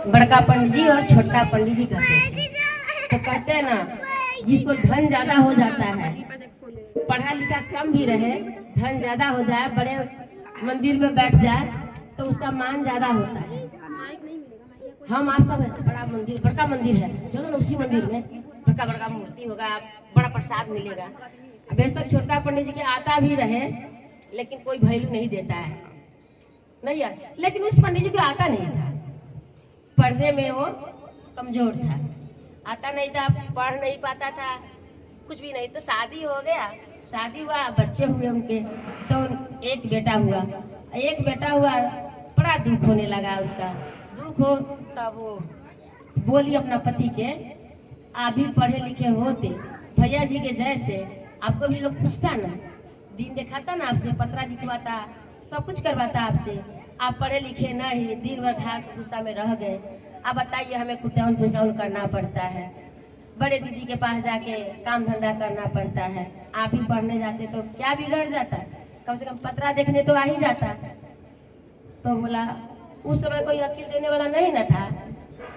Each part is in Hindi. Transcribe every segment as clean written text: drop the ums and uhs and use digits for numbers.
बड़का पंडित जी और छोटा पंडित जी कहते थे। तो कहते हैं ना, जिसको धन ज्यादा हो जाता है, पढ़ा लिखा कम भी रहे, धन ज्यादा हो जाए, बड़े मंदिर में बैठ जाए तो उसका मान ज्यादा होता है। हम आप सब बड़का मंदिर है, चलो ना उसी मंदिर में बड़का बड़का मूर्ति होगा, बड़ा प्रसाद मिलेगा। बेशक छोटा पंडित जी के आता भी रहे लेकिन कोई वैल्यू नहीं देता है, नहीं यार। लेकिन उस पंडित जी को आता नहीं था, पढ़ने में वो कमजोर था, आता नहीं था, पढ़ नहीं पाता था, कुछ भी नहीं। तो शादी हो गया, शादी हुआ, बच्चे हुए उनके, तो एक बेटा हुआ, बड़ा दुख होने लगा उसका। दुख हो तब वो बोली अपना पति के, आप भी पढ़े लिखे होते भैया जी के जैसे, आपको भी लोग पूछता ना, दिन दिखाता ना आपसे, पत्रा दिखवाता, सब कुछ करवाता आपसे, आप पढ़े लिखे नहीं, दिन भर घास भूसा में रह गए। आप बताइए, हमें कुटाउन पुसाउन करना पड़ता है, बड़े दीदी के पास जाके काम धंधा करना पड़ता है। आप ही पढ़ने जाते तो क्या बिगड़ जाता, कम से कम पत्रा देखने तो आ ही जाता। तो बोला, उस समय कोई अकील देने वाला नहीं ना था,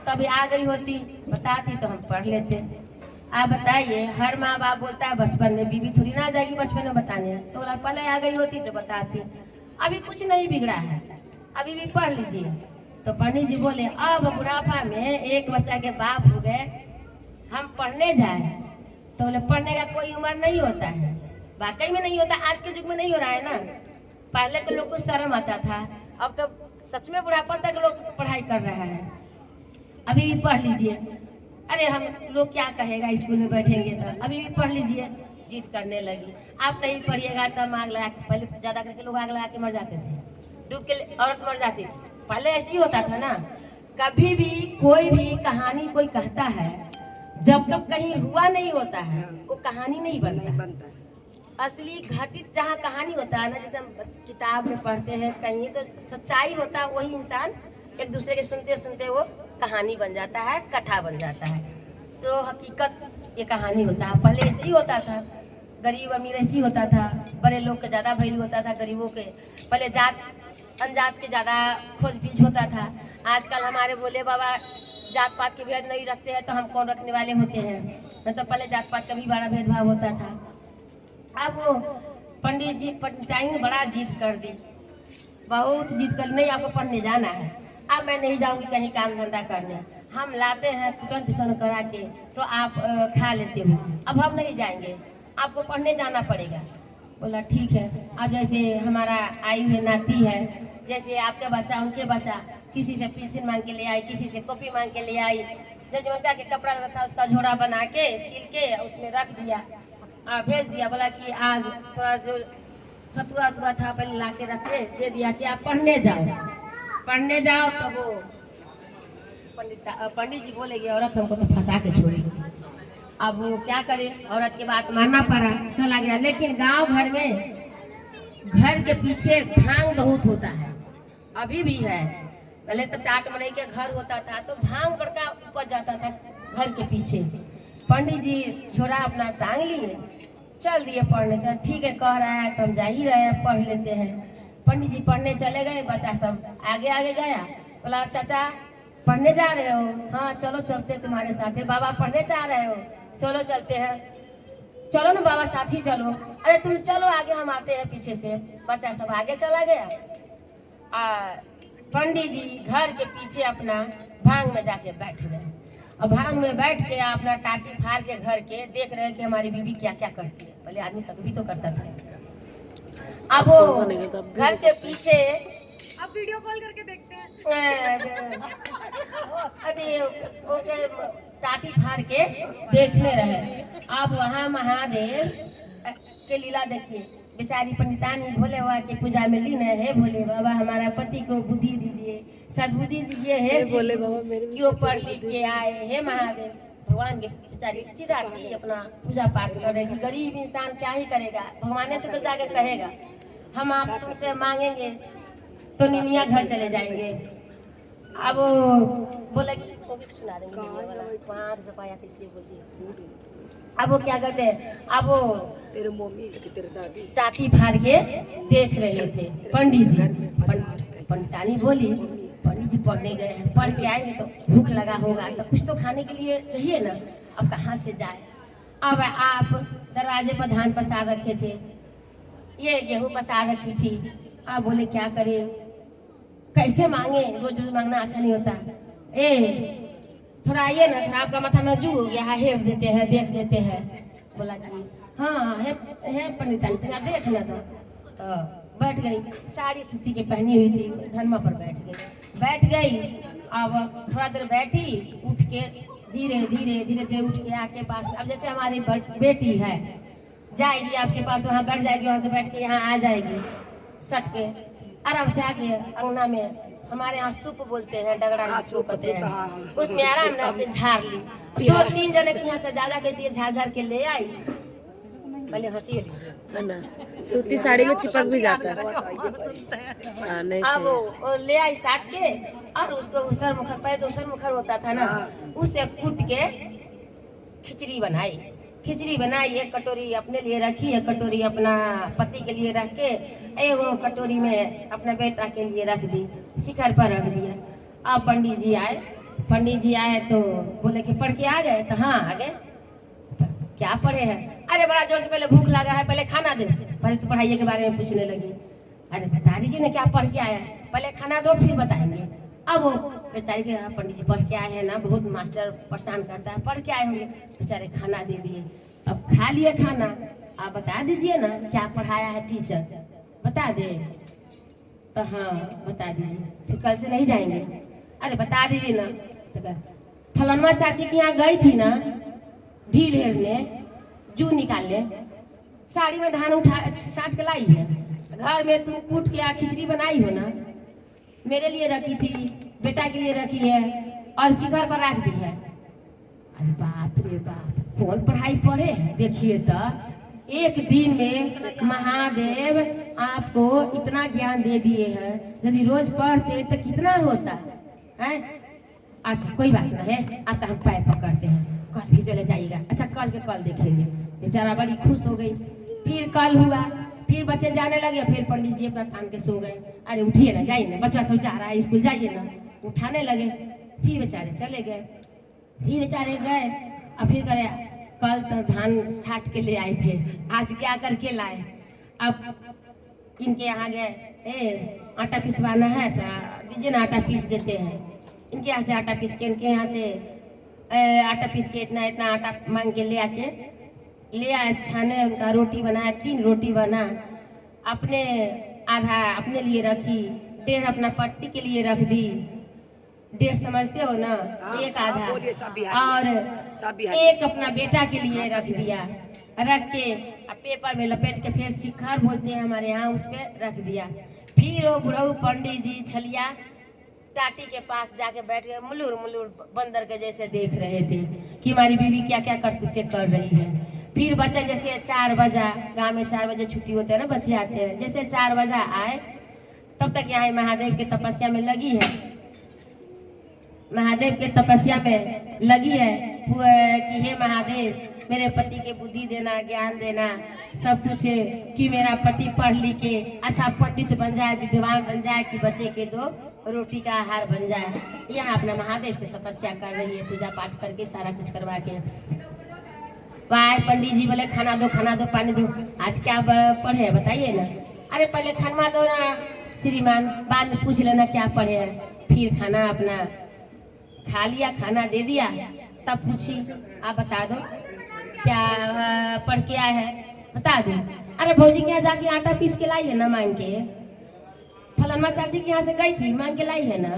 कभी आ गई होती बताती तो हम पढ़ लेते। आप बताइए, हर माँ बाप बोलता है बचपन में, बीवी थोड़ी ना आ जाएगी बचपन में बताने, तो बोला पहले आ गई होती तो बताती। अभी कुछ नहीं बिगड़ा है, अभी भी पढ़ लीजिए। तो पंडित जी बोले, अब बुढ़ापा में एक बच्चा के बाप हो गए, हम पढ़ने जाए। तो बोले पढ़ने का कोई उम्र नहीं होता है, वाकई में नहीं होता, आज के युग में नहीं हो रहा है ना। पहले के लोग को शर्म आता था, अब तो सच में बुढ़ापा तक लोग पढ़ाई कर रहा है। अभी भी पढ़ लीजिए, अरे हम लोग क्या कहेगा स्कूल में बैठेंगे तो, अभी भी पढ़ लीजिए। जिद करने लगी, आप नहीं पढ़िएगा तो आग लगा के, पहले ज्यादा करके लोग आग लगा के मर जाते थे, डूब के औरत मर जाती थी, पहले ऐसे ही होता था ना। कभी भी कोई भी कहानी कोई कहता है, जब तक कहीं हुआ नहीं होता है वो कहानी नहीं बनता। असली घटित जहाँ कहानी होता है ना, जैसे हम किताब में पढ़ते हैं कहीं, तो सच्चाई होता है, वही इंसान एक दूसरे के सुनते सुनते वो कहानी बन जाता है, कथा बन जाता है। तो हकीकत ये कहानी होता है। पहले ऐसे ही होता था, गरीब अमीर ऐसे ही होता था, बड़े लोग के ज़्यादा वैल्यू होता था, गरीबों के पहले जात अनजात के ज़्यादा खोजबीज होता था। आजकल हमारे बोले बाबा जात पात के भेद नहीं रखते हैं, तो हम कौन रखने वाले होते हैं। नहीं तो पहले जात पात का भी बड़ा भेदभाव होता था। अब वो पंडित जी पंडिताई ने बड़ा जिद कर दी, बहुत जिद कर, नहीं आपको पढ़ने जाना है, अब मैं नहीं जाऊंगी कहीं काम धंधा करने, हम लाते हैं कुटन पिछन करा के तो आप खा लेते हो, अब हम नहीं जाएंगे, आपको पढ़ने जाना पड़ेगा। बोला ठीक है। अब जैसे हमारा आई हुई नाती है, जैसे आपके बच्चा उनके बच्चा, किसी से पेंसिल मांग के ले आई, किसी से कॉपी मांग के ले आई, जजमंता के कपड़ा था उसका झोरा बना के सील के उसमें रख दिया, भेज दिया। बोला कि आज थोड़ा जो सतुआ हुआ था पहले ला के रख के दे दिया कि आप पढ़ने जाओ। तो वो पंडित जी बोलेगी औरत हमको तो फंसा के छोड़ेगी। अब वो क्या करे, औरत की बात मानना पड़ा, चला गया। लेकिन गांव घर में घर के पीछे भांग बहुत होता है, अभी भी है। पहले तो टाट मनई के घर होता था तो भांग बड़का उपज जाता था घर के पीछे। पंडित जी झोरा अपना टांग लिए, चल दिए पढ़ने। चल ठीक है, कह रहा है तो हम जा ही रहे हैं, पढ़ लेते हैं। पंडित जी पढ़ने चले गए, बच्चा सब आगे आगे गया। बोला चाचा पढ़ने जा रहे हो? हाँ चलो चलते तुम्हारे साथ है। बाबा पढ़ने जा रहे हो? चलो चलते हैं। चलो ना बाबा साथ ही चलो। अरे तुम चलो आगे, हम आते हैं पीछे से। बच्चा सब आगे चला गया। पंडित जी घर के पीछे अपना भांग में जाके बैठ गए। और भांग में बैठ के अपना टाटी फाड़ के घर के देख रहे हैं कि हमारी बीवी क्या क्या करती है। पहले आदमी सब भी तो करता था। अब वो घर के पीछे अब वीडियो कॉल करके देखते हैं। अरे ओके टाटी फाड़ के देखने रहे। अब वहाँ महादेव के लीला देखिए। बेचारी पंडितानी भोले बाबा की पूजा में लीन है। भोले बाबा हमारा पति को बुद्धि दीजिए, सद्बुद्धि दीजिए, है भोले बाबा क्यों पढ़ लिख के आए, हे महादेव। भगवान के बेचारी सीधा थी, अपना पूजा पाठ करेगी। गरीब इंसान क्या ही करेगा, भगवान से तो जाके कहेगा हम आप तुमसे मांगेंगे तो निमिया घर चले जाएंगे। अब बोला कि वो भी सुना देंगे, वहाँ जपाया था इसलिए बोल दिया। अब वो क्या कहते हैं, अब वो तेरे मम्मी तेरे दादी टाटी फाड़ के देख रहे थे पंडित जी। पंडितानी बोली, पंडित जी पढ़ने गए हैं, पढ़ के आएंगे तो भूख लगा होगा तो कुछ तो खाने के लिए चाहिए ना, अब कहाँ से जाए। अब आप दरवाजे पर धान पसार रखे थे, ये गेहूं पसार रखी थी, आप बोले क्या करें, कैसे मांगे, रोज रोज मांगना अच्छा नहीं होता। थोड़ा आइए ना, थोड़ा आपका माथा में जू यहाँ हेर देते हैं, देख देते हैं। बोला कि हाँ है पंडित आंटी, आप देख ना। तो बैठ गई, साड़ी सूती के पहनी हुई थी, धनमा पर बैठ गई। अब थोड़ा देर बैठी, उठ के धीरे धीरे उठ के आके पास, अब जैसे हमारी बेटी है जाएगी आपके पास, वहाँ बैठ जाएगी, वहाँ से बैठ के यहाँ आ जाएगी, सट के आराम से आके अंगना में, हमारे यहाँ सूप बोलते हैं, डगड़ा में सूप होते हैं, उसमें आराम से झाड़ ली। 2-3 जने के यहाँ से ज्यादा कैसे झाड़ के ले आई, पहले हंसी ना सूती साड़ी में चिपक भी जाता है। अब वो ले आई साट के, और उसको उसर मुखर, पहले उसर मुखर होता था ना, उसे कूट के खिचड़ी बनाई। एक कटोरी अपने लिए रखी, एक कटोरी अपना पति के लिए रख के, एक कटोरी में अपने बेटा के लिए रख दी, शिखर पर रख दिया। अब पंडित जी आए तो बोले कि पढ़ के आ गए, तो हाँ आ गए। क्या पढ़े हैं? अरे बड़ा जोर से, पहले भूख लगा है, पहले खाना दे, पहले तो पढ़ाई के बारे में पूछने लगी। अरे बता दीजिए ना क्या पढ़ के आया है, पहले खाना दो फिर बताएंगे। अब वो बेचारे के पंडित जी पढ़ के आए हैं ना, बहुत मास्टर परेशान करता है, पढ़ के आए होंगे, बेचारे खाना दे दिए। अब खा लिए खाना, आप बता दीजिए ना क्या पढ़ाया है टीचर, बता दे। तो हाँ बता दीजिए, फिर कल से नहीं जाएंगे। अरे बता दीजिए ना। तो फलनमा चाची के यहाँ गई थी ना, ढील हेरने, जू निकालने, साड़ी में धान उठा साट के लाई है, घर में तुम कूट के खिचड़ी बनाई हो ना, मेरे लिए रखी थी, बेटा के लिए रखी है, और शिखर पर रख दी है। अरे बाप रे बाप, कौन पढ़ाई पढ़े हैं? देखिए तो एक दिन में महादेव आपको इतना ज्ञान दे दिए हैं, यदि रोज पढ़ते तो कितना होता है। अच्छा कोई बात नहीं है, आपका हम पैर पकड़ते हैं, कल भी चले जाइएगा। अच्छा कल के कल देखेंगे। बेचारा बड़ी खुश हो गई। फिर कल हुआ, फिर बच्चे जाने लगे, फिर पंडित जी अपना थान के सो गए। अरे उठिए ना, जाइए ना, बच्चा सब जा रहा है स्कूल, जाइए ना। उठाने लगे, फिर बेचारे चले गए, फिर बेचारे गए, और फिर करे कल तो धान साट के ले आए थे, आज क्या करके लाए। अब इनके यहाँ गए, आटा पिसवाना है, तो दीजिए ना, आटा पीस देते हैं। इनके यहाँ से आटा पीस के, इनके यहाँ से आटा पीस के इतना आटा मांग के ले आए, छाने, उनका रोटी बनाया, 3 रोटी बना, अपने आधा अपने लिए रखी, 1.5 अपना पट्टी के लिए रख दी। 1.5 समझते हो ना, एक आधा, और एक अपना बेटा के लिए रख दिया, रख के पेपर में लपेट के, फिर शिखर बोलते हैं हमारे यहाँ, उस पर रख दिया। फिर वो बुढ़ऊ पंडित जी छलिया टाटी के पास जाके बैठ गए, मुलुर बंदर के जैसे देख रहे थे कि हमारी बीवी क्या क्या करतूतें कर रही है। फिर बच्चा जैसे 4 बजा, गाँव में 4 बजे छुट्टी होते हैं ना, बच्चे आते हैं, जैसे 4 बजा आए, तब तक यहाँ महादेव के तपस्या में लगी है, महादेव के तपस्या में लगी है कि हे महादेव मेरे पति के बुद्धि देना, ज्ञान देना, सब कुछ, कि मेरा पति पढ़ लिख के अच्छा पंडित बन जाए, विद्वान बन जाए, कि बच्चे के 2 रोटी का आहार बन जाए। यहाँ अपना महादेव से तपस्या कर रही है, पूजा पाठ करके सारा कुछ करवा के। वाह पंडित जी बोले खाना दो, पानी दो, आज क्या पढ़े हैं बताइए ना। अरे पहले खाना दो ना श्रीमान, बाद में पूछ लेना क्या पढ़े हैं। फिर खाना अपना खा लिया, खाना दे दिया, तब पूछी आप बता दो क्या पढ़ के आए हैं, बता दो। अरे भौजी के यहाँ जाके आटा पीस के लाई है ना मांग के, फलनमा चाची के यहाँ से गई थी मांग के लाई है ना,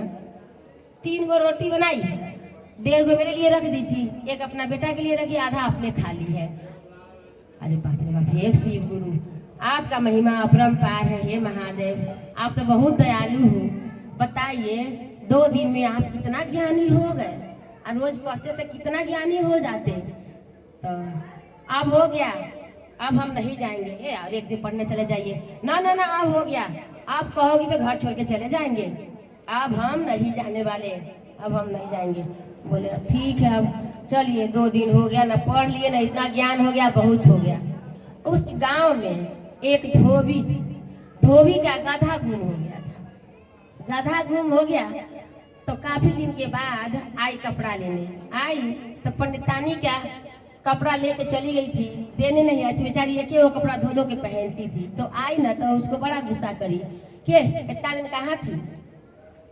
3 गो रोटी बनाई है, 1.5 गो मेरे लिए रख दी थी, एक अपना बेटा के लिए रखी, आधा अपने खा ली है। अरे बाप रे बाप, एक शिव गुरु, आपका महिमा अपरंपार है। हे महादेव आप तो बहुत दयालु हो, बताइए 2 दिन में आप कितना ज्ञानी हो गए, और रोज पढ़ते तो कितना ज्ञानी हो जाते। तो अब हो गया, अब हम नहीं जाएंगे, और एक दिन पढ़ने चले जाइए। ना अब हो गया, आप कहोगी तो घर छोड़ के चले जाएंगे, अब हम नहीं जाने वाले, अब हम नहीं जाएंगे। बोले ठीक है, अब चलिए 2 दिन हो गया ना, पढ़ लिए ना, इतना ज्ञान हो गया, बहुत हो गया। उस गांव में एक धोबी थी, धोबी का गधा गुम हो गया था, गधा गुम हो गया। तो काफी दिन के बाद आई कपड़ा लेने। आई तो पंडितानी क्या कपड़ा लेके चली गई थी, देने नहीं आई थी बेचारी, एक ही वो कपड़ा धो धो के पहनती थी। तो आई ना तो उसको बड़ा गुस्सा करी के इतना दिन कहाँ थी,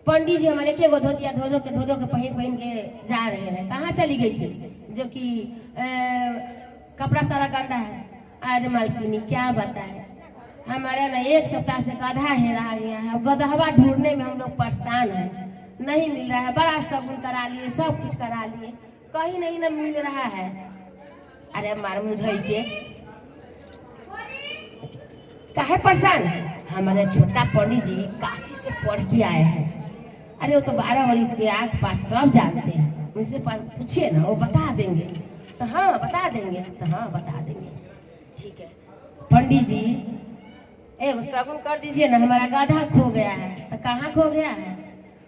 पंडित जी हमारे के धोतिया धो धो के पहन के जा रहे हैं, कहाँ चली गई थी, जो कि कपड़ा सारा गंदा है। अरे मालकिनी क्या बताए, हमारे ना एक सप्ताह से गधा हेरा गया है, गधवा ढूंढने में हम लोग परेशान हैं, नहीं मिल रहा है। बड़ा शगुन करा लिए, सब कुछ करा लिए, कहीं नहीं ना मिल रहा है। अरे मार मुँह धोई के काहे परेशान है, हमारे छोटा पंडित जी काशी से पढ़ के आए हैं। अरे वो तो 12 वर्ष के आँख पाँच सब जानते हैं, उनसे पूछिए ना, वो बता देंगे। तो हाँ बता देंगे, तो हाँ बता देंगे, ठीक है। पंडित जी एगो शगुन कर दीजिए ना, हमारा गधा खो गया है। तो कहाँ खो गया है,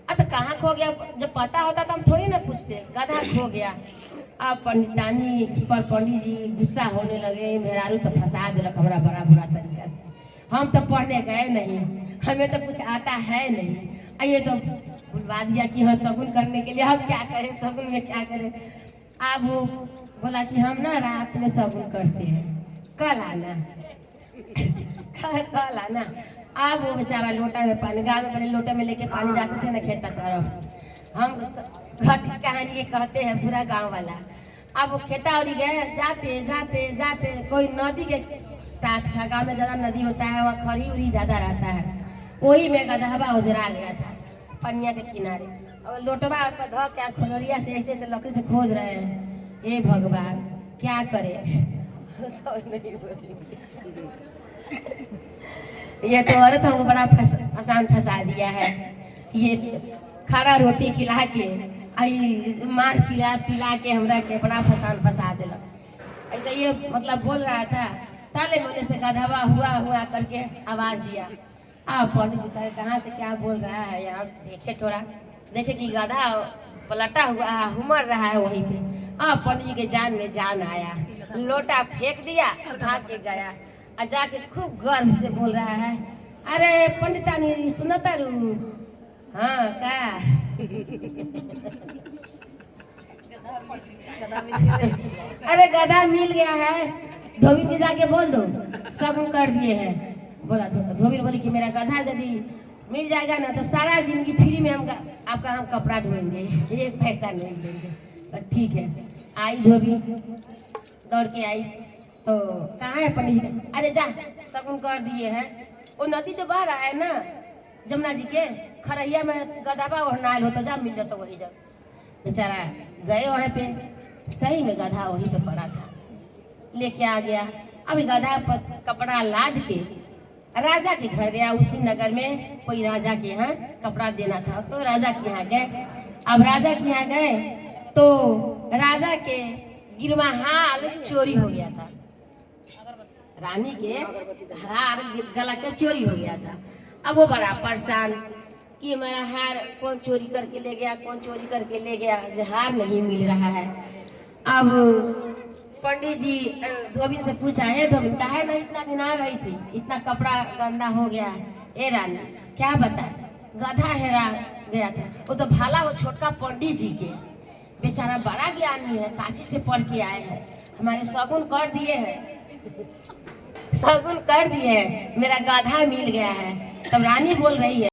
तो कहाँ खो गया, जब पता होता तो हम थोड़ी ना पूछते, गधा खो गया। अब पंडितानी पर पंडित जी गुस्सा होने लगे, मेहरारू तो फंसा दिलक हमारा बड़ा बुरा तरीका से। हम तो पढ़ने गए नहीं, हमें तो कुछ आता है नहीं, ये तो बुलवा दिया कि हाँ शगुन करने के लिए, हम क्या करें, शगुन में क्या करें। अब वो बोला कि हम ना रात में शगुन करते हैं, कल आना कल आना। अब वो बेचारा लोटा में पानी, गाँव में बड़े लोटे में लेके पानी जाते थे ना खेत तरफ, हम घटी कहानी ये कहते हैं पूरा गांव वाला। अब वो खेता और गए, जाते जाते जाते कोई नदी के टाट था, गाँव में ज़्यादा नदी होता है, वहाँ खरी उरी ज़्यादा रहता है, वही में गधवा उजरा गया था पनिया के किनारे। और लोटवा पर धो क्या खोलरिया से ऐसे ऐसे लकड़ी से खोज रहे हैं। हे भगवान क्या करे ये तो औरत हमको बड़ा आसान फंसा दिया है, ये खारा रोटी खिला के आई मार पिला के हमरा के बड़ा फंसा दिलक। ऐसे ये मतलब बोल रहा था, ताले बोले से गधवा हुआ करके आवाज दिया। आप पंडित जी कहे कहाँ से क्या बोल रहा है, यहाँ देखे थोड़ा, देखे कि गधा पलटा हुआ हुमर रहा है वहीं पे। आप पंडित जी के जान में जान आया, लोटा फेंक दिया, भाग के गया और जाके खूब गर्व से बोल रहा है, अरे पंडितानी सुनता रू, हाँ का अरे गधा मिल गया है, धोबी से जाके बोल दो शगुन कर दिए हैं। बोला धोबी बोली कि मेरा गधा यदि मिल जाएगा ना तो सारा जिंदगी फ्री में हम कपड़ा धोएंगे, एक पैसा नहीं देंगे। ठीक है। आई धोबी दौड़ के आई, तो कहाँ है पंडित जी, अरे जा शगुन कर दिए हैं। वो नदी जो बह रहा है ना जमुना जी के खरैया में गधावा नहाल हो, तो जा मिल जाता वही जब। बेचारा गए वहाँ पे, सही में गधा वहीं पे पड़ा था, लेके आ गया। अभी गधा पर कपड़ा लाद के राजा के घर गया। उसी नगर में कोई राजा के यहाँ कपड़ा देना था, तो राजा के यहाँ गए। अब राजा के यहाँ गए तो राजा के गिरमाहाल चोरी हो गया था, रानी के हार गला के चोरी हो गया था। अब वो बड़ा परेशान कि मेरा हार कौन चोरी करके ले गया, कौन चोरी करके ले गया, हार नहीं मिल रहा है। अब पंडित जी धोबी से पूछा, है धोबी काहे नहीं इतना दिन आ रही थी, इतना कपड़ा गंदा हो गया। ए रानी क्या बताए, गधा हेरा गया था। वो तो भाला हो छोटका पंडित जी के, बेचारा बड़ा ज्ञानी है, काशी से पढ़ के आए हैं, हमारे शगुन कर दिए हैं शगुन कर दिए हैं, मेरा गधा मिल गया है। तब रानी बोल रही है,